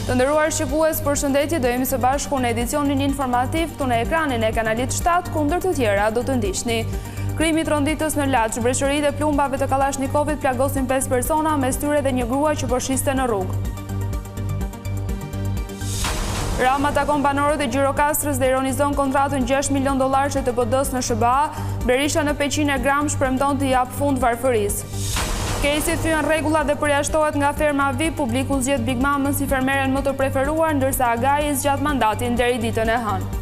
Të nderuar shikues, përshëndetje, do jemi së bashku në edicionin informativ këtu në ekranin e kanalit 7, kundër të tjera do të ndiqni. Krimi i tronditës në Laç, breshëritë e plumbave të Kalashnikovit plagosin 5 persona, mes tyre dhe një grua që po shiste në rrugë. Rama takon banorët e Gjirokastrës dhe ironizon kontratën $6 milion që të PD-s në SBA. Berisha në Peqin e Gram shpremton të jap fund varfërisë. Kesi thyen rregulla dhe përjashtohet nga ferma VIP, publiku zgjedh Big Mamën si fermeren më të preferuar, ndërsa Agai zgjat mandatin deri ditën e hënë.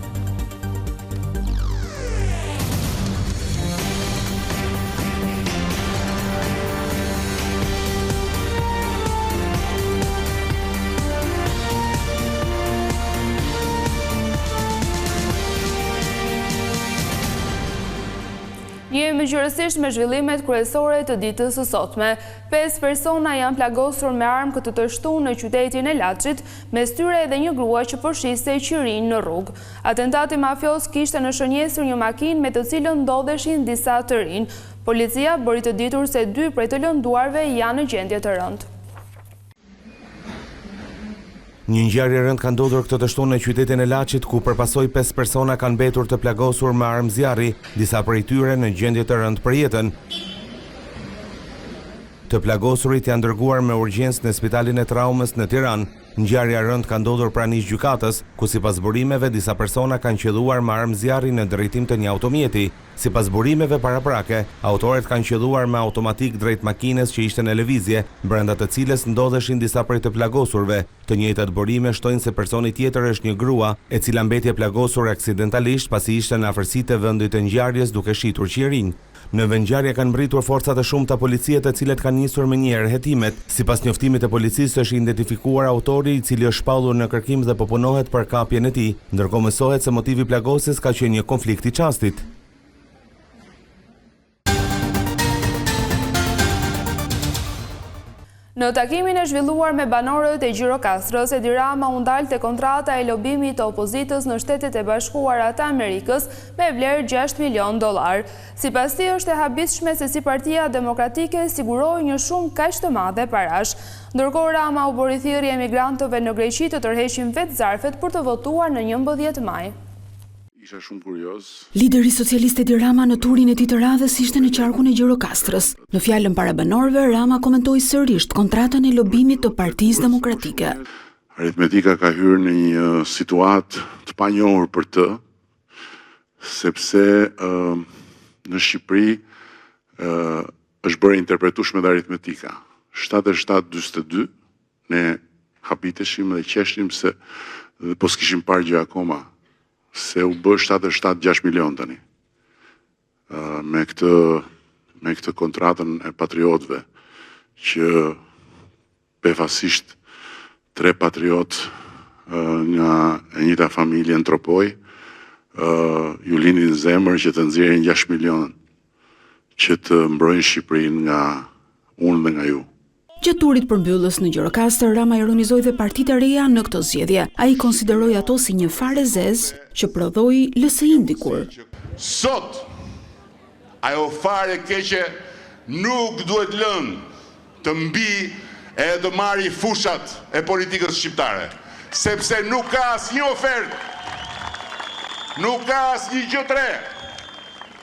Jemi gjërësisht me zhvillimet kryesore të ditës së sotme. 5 persona janë plagosur me armë këtë të shtunë në qytetin e Laçit, mes tyre edhe një grua që po shiste qirin në rrugë. Atentati mafios kishte në shënjesër një makinë me të cilën ndodheshin disa të rinj. Policia bëri të ditur se 2 prej të lënduarve janë në gjendje të rëndë. Një ngjarje e rëndë ka ndodhur këtë të shtunë në qytetin e Laçit, ku përpasoj 5 persona kanë mbetur të plagosur me armë zjarri, disa prej tyre në gjendje të rëndë për jetën. Të plagosurit janë dërguar me urgjencë në Spitalin e Traumës në Tiranë. Ngjarja e rëndë ka ndodhur pranë gjykatës, ku sipas burimeve disa persona kanë qelluar me armë zjarri në drejtim të një automjeti. Sipas burimeve paraprake, autorët kanë qelluar me automatik drejt makinës që ishte në lëvizje, brenda të cilës ndodheshin disa prej të plagosurve. Të njëjtat burime shtojnë se personi tjetër është një grua, e cila mbeti e plagosur aksidentalisht pasi ishte në afërsitë e vendit të ngjarjes duke shitur qirin. Në vendngjarje kanë mbritur forcat e shumta policie, të cilët kanë nisur me një herë hetimet. Sipas njoftimit të policisë është identifikuar autori, i cili është shpallur në kërkim dhe po punohet për kapjen e tij, ndërkohë mësohet se motivi i plagosjes ka qenë një konflikt i çastit. Në takimin e zhvilluar me banorët e Gjirokastrës, Edi Rama u ndalte kontrata e lobimit të opozitës në Shtetet e Bashkuara të Amerikës me vlerë $6 milion. Sipas tij është e habitshme se si Partia Demokratike siguroi një shumë kaq të madhe parash. Ndërkohë Rama u bëri thirrje emigrantëve në Greqi të tërheqin vetë zarfet për të votuar në 11 maj. Isha shumë kurioz. Lideri socialist Edi Rama në turin e tij të radhës ishte në qarkun e Gjirokastrës. Në fjalën para banorëve, Rama komentoi sërish kontratën e lobimit të Partisë Demokratike. Aritmetika ka hyrë në një situatë të panjohur për të, sepse në Shqipëri është bërë interpretueshme dhe aritmetika. 77-42, ne habiteshim dhe qeshnim se po s'kishim parë gjë akoma, se u bë 77-6 milion tani. Me këtë kontratën e patriotëve, që befasisht 3 patriot nga e njëjta familje në Tropoj, ju lindin zemër që të nxjerrin 6 milion që të mbrojnë Shqipërinë nga unë dhe nga ju. Gjatë turit përmbyllës në Gjirokastër, Rama ironizoi dhe partitë e reja në këtë zgjedhje. Ai konsideroi ato si një farë zezë që prodhoi LSI dikur. Sot, ajo farë e keqe nuk duhet lënë të mbi e të marrë fushat e politikës shqiptare, sepse nuk ka asnjë ofertë, nuk ka asnjë gjë të re.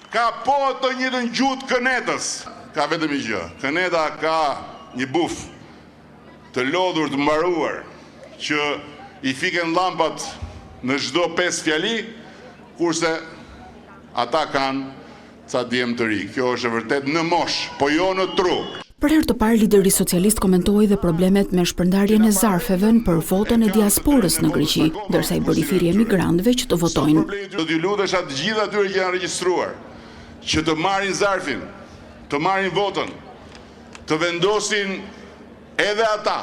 Ka po të njëjtën gjuhë Kënetës. Ka vetëm një gjë. Këneta ka një buf të lodhur të mbaruar që i fiken llampat në çdo 5 fjali, kurse ata kanë ca djem të ri. Kjo është vërtet në mosh, po jo në tru. Për herë të parë, lideri socialist komentoi dhe problemet me shpërndarjen e zarfeve për votën e diasporës në Greqi, ndërsa i bëri thirrje emigrantëve që të votojnë. Do t'ju lutesha të gjithë atyre që janë regjistruar, që të marrin zarfin, të marrin votën, të vendosin edhe ata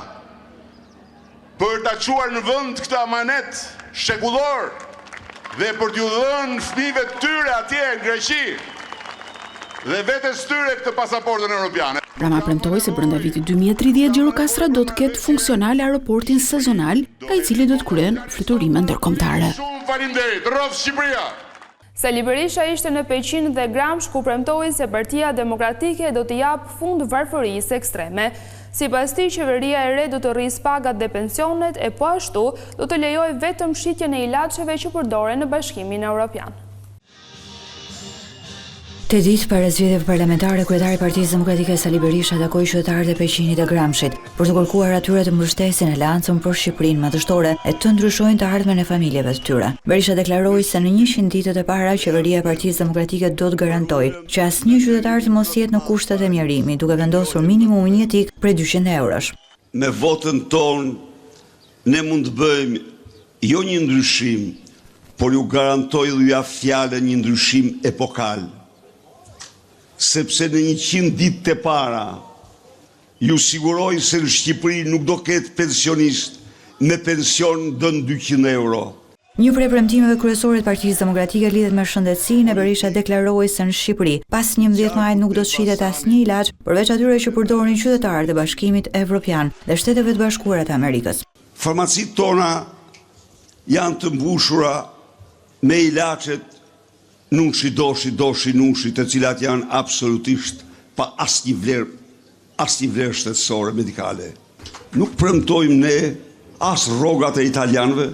për ta çuar në vend këtë amanet shekullor dhe për t'ju dhënë fëmijëve të tyre atje në Greqi dhe vetes tyre këtë pasaportën europiane. Rama premtoi se brenda vitit 2030 Gjirokastra do të ketë funksional aeroportin sezonal, nga i cili do të kryen fluturime ndërkombëtare. Shumë faleminderit, rrof Shqipëria. Sali Berisha ishte në Peqin dhe Gramsh, ku premtoi se Partia Demokratike do të japë fund varfërisë ekstreme. Sipas tij, qeveria e re do të rrisë pagat dhe pensionet e po ashtu do të lejojë vetëm shitjen e ilaçeve që përdoren në Bashkimin Evropian. Të ditë para zgjedhjeve parlamentare, kryetari i Partisë Demokratike Sali Berisha takoi qytetarët e Peqinit e Gramshit për të kërkuar atyre të mbështesin Aleancën për Shqipërinë madhështore e të ndryshojnë të ardhmen e familjeve të tyre. Berisha deklaroi se në 100 ditët e para qeveria e Partisë Demokratike do të garantojë që asnjë qytetar të mos jetë në kushtet e mjerimit, duke vendosur minimumin jetik prej 200 eurosh. Me votën tonë ne mund të bëjmë jo një ndryshim, por ju garantoj dhe ju fjalën një ndryshim epokal. Sepse në 100 ditë të para, ju siguroj se në Shqipëri nuk do ketë pensionist me pension dën 200 euro. Një prej premtimeve kryesore të Partisë Demokratike lidhet me shëndetësinë e Berisha deklaroi se në Shqipëri pas 11 majit nuk do të shitet asnjë ilaç përveç atyre që përdorin qytetarët e Bashkimit Evropian dhe Shteteve të Bashkuara të Amerikës. Farmacitë tona janë të mbushura me ilaçet nunshi doshi nunshi, të cilat janë absolutisht pa asnjë vlerë shtetësore medikale. Nuk premtojmë ne as rrogat e italianëve,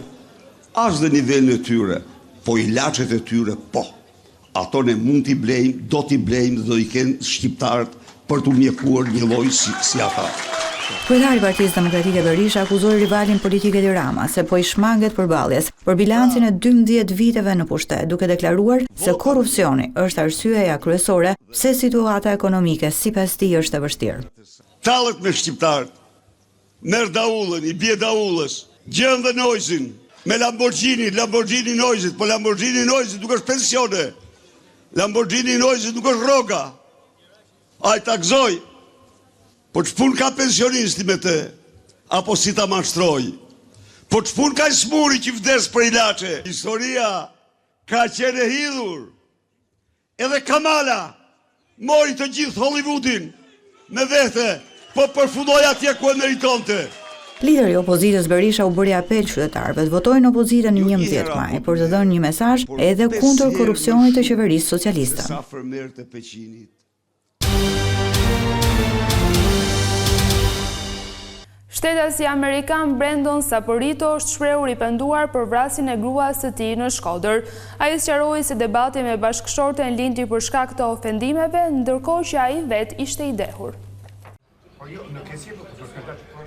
as dhe nivelin e tyre, po ilaçet e tyre po. Ato ne mund t'i blejmë, do t'i blejmë dhe do i kenë shqiptarët për t'u mjekuar një lloj si ata. Kryetari i Partisë Demokratike Berisha akuzoi rivalin politik Edi Rama se po i shmanget përballjes për bilancin e 12 viteve në pushtet, duke deklaruar se korrupsioni është arsyeja kryesore pse situata ekonomike sipas tij është e vështirë. Tallet me shqiptarët, merr daullën, i bie daullës, gjen dhe Noizin, me Lamborghini Noizit, po Lamborghini Noizit nuk është pensione. Lamborghini Noizit nuk është rroga. Ai takzoi. Po ç'pun ka pensionisti me të, apo si ta mashtroj? Po ç'pun ka smuri që vdes për ilaçe? Historia ka qenë e hidhur. Edhe Kamala mori të gjithë Hollywoodin me vete, po përfundoi atje ku e meritonte. Lideri i opozitës Berisha u bëri apel qytetarëve të votojnë opozitën në 11 maj për të dhënë një mesazh edhe kundër korrupsionit të qeverisë socialiste. Shtetasi Amerikan Brandon Saporito është shprehur i penduar për vrasjen e gruas së tij në Shkodër. Ai sqaroi se debati me bashkëshorten lindi për shkak të ofendimeve, ndërkohë që ai vetë ishte i dehur.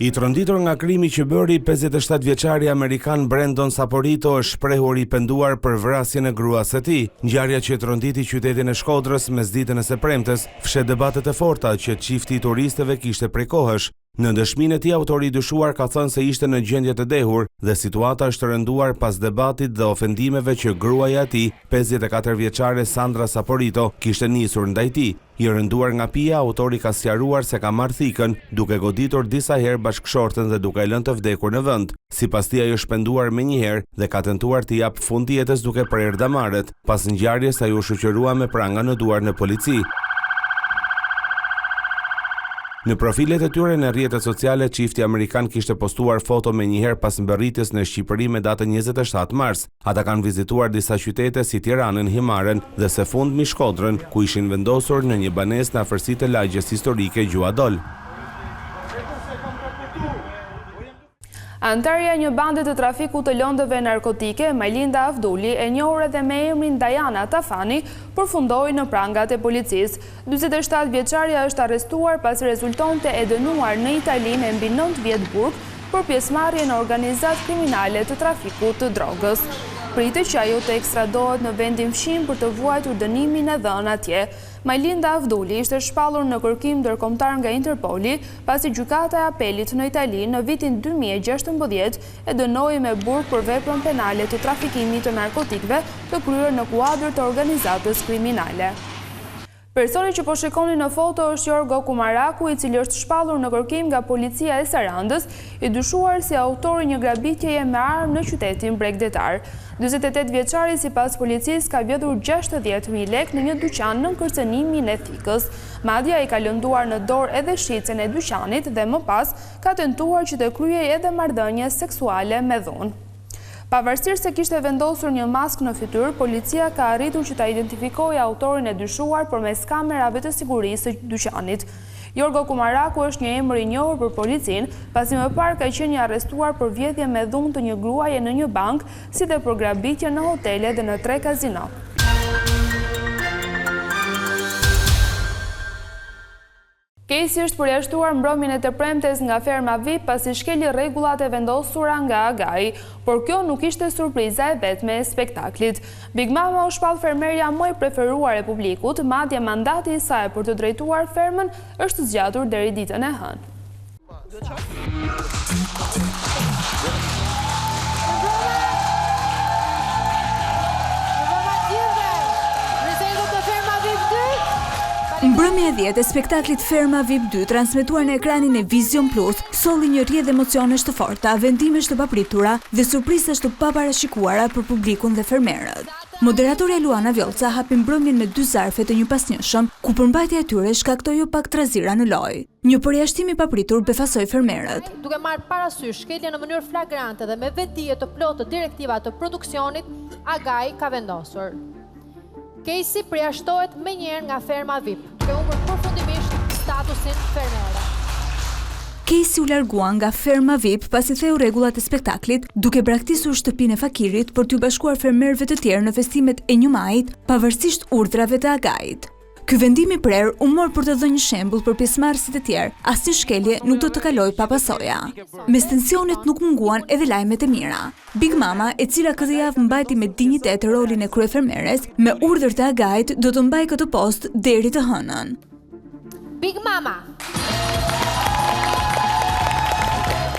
I tronditur nga krimi që bëri, 57 vjeçari Amerikan Brandon Saporito është shprehur i penduar për vrasjen e gruas së tij. Ngjarja që tronditi qytetin e Shkodrës mesditën e së premtes fshet debatet e forta që çifti i turistëve kishte prej kohësh. Në dëshminë e tij, autori i dyshuar ka thënë se ishte në gjendje të dehur dhe situata është rënduar pas debatit dhe ofendimeve që gruaja e tij, 54 vjeçare Sandra Saporito, kishte nisur ndaj tij. I rënduar nga pija, autori ka sqaruar se ka marrë thikën, duke goditur disa herë bashkëshorten dhe duke e lënë të vdekur në vend. Sipas tij, ai është penduar menjëherë dhe ka tentuar të jap fund jetës duke prerë damaret. Pas ngjarjes, ai u shoqërua me pranga në duar në polici. Në profilet e tyre në rrjetet sociale, çifti amerikan kishte postuar foto me njëherë pas mbërritjes në Shqipëri me datën 27 mars. Ata kanë vizituar disa qytete si Tiranën, Himaren dhe së fundmi Shkodrën, ku ishin vendosur në një banesë në afërsitë e lagjes historike Gjuadol. Antarja një bande të trafikut të lëndëve narkotike, Majlinda Avduli, e njohur edhe me emrin Diana Tafani, përfundoi në prangat e policisë. 47 vjeçaria është arrestuar pasi rezultonte e dënuar në Itali me mbi 9 vjet burg për pjesëmarrje në organizatë kriminale të trafikut të drogës. Pritet që ajo të ekstradohet në vendin fshim për të vuajtur dënimin e dhënë atje. Majlinda Avduli ishte shpallur në kërkim ndërkombëtar nga Interpoli pasi gjykata e apelit në Itali në vitin 2016 e dënoi me burg për veprën penale të trafikimit të narkotikëve të kryer në kuadër të organizatës kriminale. Personi që po shikoni në foto është Jorgo Kumaraku, i cili është shpallur në kërkim nga policia e Sarandës, i dyshuar si autori një grabitjeje me armë në qytetin Bregdetar. 48 vjeçari sipas policisë ka vjedhur 60.000 lekë në një dyqan nën kërcënimin e Thikës. Madje ai ka lënduar në dorë edhe shitsen e dyqanit dhe më pas ka tentuar që të kryej edhe marrëdhënie seksuale me dhunë. Pavarësisht se kishte vendosur një maskë në fytyrë, policia ka arritur që ta identifikojë autorin e dyshuar përmes kamerave të sigurisë së dyqanit. Jorgo Kumaraku është një emër i njohur për policinë, pasi më parë ka qenë i arrestuar për vjedhje me dhunë të një gruaje në një bank, si dhe për grabitje në hotele dhe në 3 kazino. Kesi është përjashtuar mbrëmjen e të premtes nga ferma VIP pasi shkeli rregullat e vendosura nga Agai, por kjo nuk ishte surpriza e vetme e spektaklit. Big Mama u shpall fermerja më e preferuar e publikut, madje mandati i saj për të drejtuar fermën është zgjatur deri ditën e hënë. Mbrëmja e 10 e spektaklit Ferma VIP 2 transmetuar në ekranin e Vision Plus solli një rrjedhë emocionesh të forta, vendimesh të papritura dhe surprizash të paparashikuara për publikun dhe fermerët. Moderatorja Luana Vjollca hapi mbrëmjen me 2 zarfe të një pasnjëshëm, ku përmbajtja e tyre shkaktoi jo pak trazira në lojë. Një përjashtim i papritur befasoi fermerët. Duke marrë parasysh shkelje në mënyrë flagrante dhe me vetdije të plotë të direktiva të produksionit, Agai ka vendosur. Kesi përjashtohet menjëherë nga ferma VIP, duke humbur përfundimisht statusin fermere. Kesi u largua nga ferma VIP pasi theu rregullat e spektaklit, duke braktisur shtëpinë e fakirit për t'u bashkuar fermerëve të tjerë në festimet e 1 majit, pavarësisht urdhrave të Agait. Ky vendim i prerë u mor për të dhënë një shembull për pjesëmarrësit e tjerë, asnjë shkelje nuk do të kalojë pa pasoja. Mes tensionet nuk munguan edhe lajmet e mira. Big Mama, e cila këtë javë mbajti me dinjitet rolin e kryefermeres, me urdhër të Agait do të mbajë këtë post deri të hënën. Big Mama.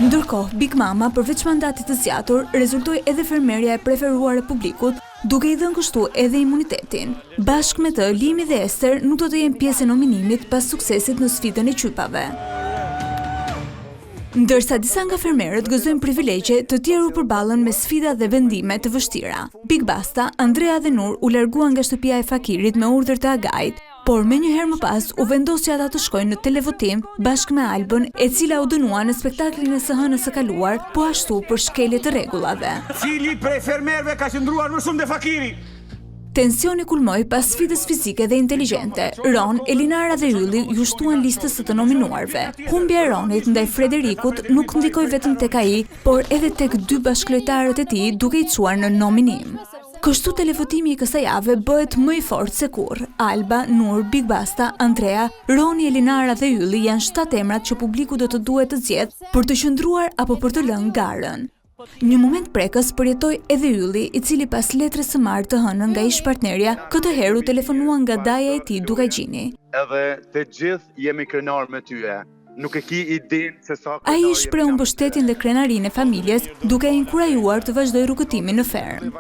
Ndërkohë, Big Mama, përveç mandatit të zgjatur, rezultoi edhe fermerja e preferuar e publikut, duke i dhënë kështu edhe imunitetin. Bashkë me të, Limi dhe Ester nuk do të jenë pjesë e nominimit pas suksesit në sfidën e qypave. Ndërsa disa nga fermerët gëzojnë privilegje, të tjerë u përballen me sfida dhe vendime të vështira. Big Basta, Andrea dhe Nur u larguan nga shtëpia e fakirit me urdhër të Agait, por me njëherë më pas u vendos që ata të shkojnë në televotim bashkë me Albën, e cila u dënua në spektaklin e së hënës së kaluar, po ashtu për shkelje të rregullave. Cili prej fermerëve ka qëndruar më shumë te fakiri? Tensioni kulmoi pas sfidës fizike dhe inteligjente. Ron, Elinara dhe Ylli ju shtuan listës së të nominuarve. Humbja e Ronit ndaj Frederikut nuk ndikoi vetëm tek ai, por edhe tek 2 bashkëlojtarët e tij duke i çuar në nominim. Kështu televotimi i kësaj jave bëhet më i fortë se kurrë. Alba, Nur, Big Basta, Andrea, Roni, Elinara dhe Ylli janë 7 emrat që publiku do të duhet të zgjedhë për të qëndruar apo për të lënë garën. Një moment prekës përjetoi edhe Ylli, i cili pas letrës së marrë të hënën nga ish-partnerja, këtë herë u telefonua nga daja e tij Dukagjini. Edhe të gjithë jemi krenar me tyje. Nuk e ki idenë se sa ai shpreh mbështetjen dhe krenarinë e familjes, duke e inkurajuar të vazhdojë rrugëtimin në fermë.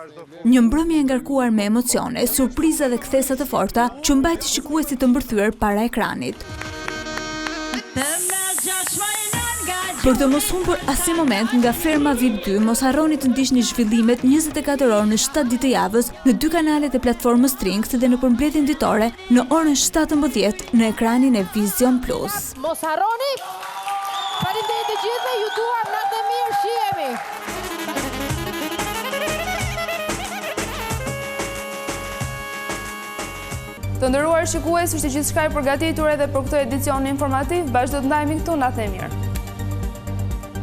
Një mbrëmje e ngarkuar me emocione, surpriza dhe kthesa të forta që mbajti shikuesit të mbërthyer para ekranit. Për të mos humbur asnjë moment nga Ferma VIP 2, mos harroni të ndiqni zhvillimet 24 orë në 7 ditë të javës në 2 kanalet e platformës Strings dhe në përmbledhjen ditore në orën 17 në ekranin e Vision Plus. Mos harroni. Faleminderit të gjithëve, ju duam natë mirë, shihemi. Të nderuar shikues, ishte gjithçka e përgatitur edhe për këtë edicion informativ. Bashkë do të ndajemi këtu, natë e mirë.